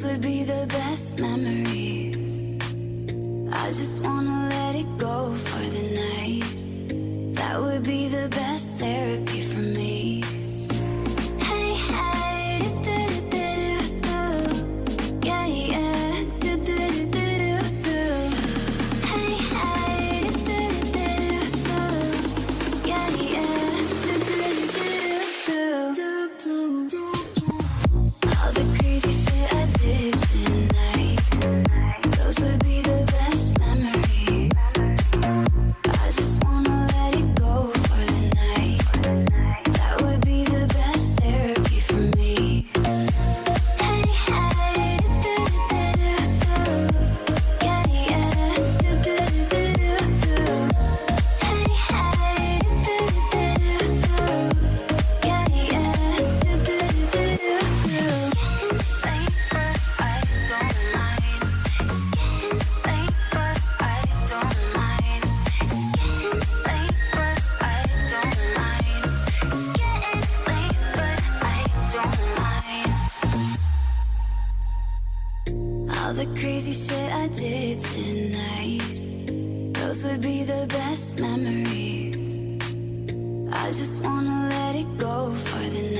would be the best memories. I just wanna let it go for the night. That would be the best therapy for me. Hey, hey, do-do-do-do-do. Yeah, yeah, do-do-do-do-do. Hey, hey, do-do-do-do-do. Yeah, yeah, do-do-do-do-do. All the crazy shit I did tonight, those would be the best memories. I just wanna let it go for the night. That would be the best therapy for me. Hey, hey, do-do-do-do-do. Yeah, yeah, do-do-do-do-do. Hey, hey, do-do-do-do-do. Yeah, yeah, do-do-do-do-do. All the crazy shit I did tonight, those would be the best memories. I just wanna let it go for the night.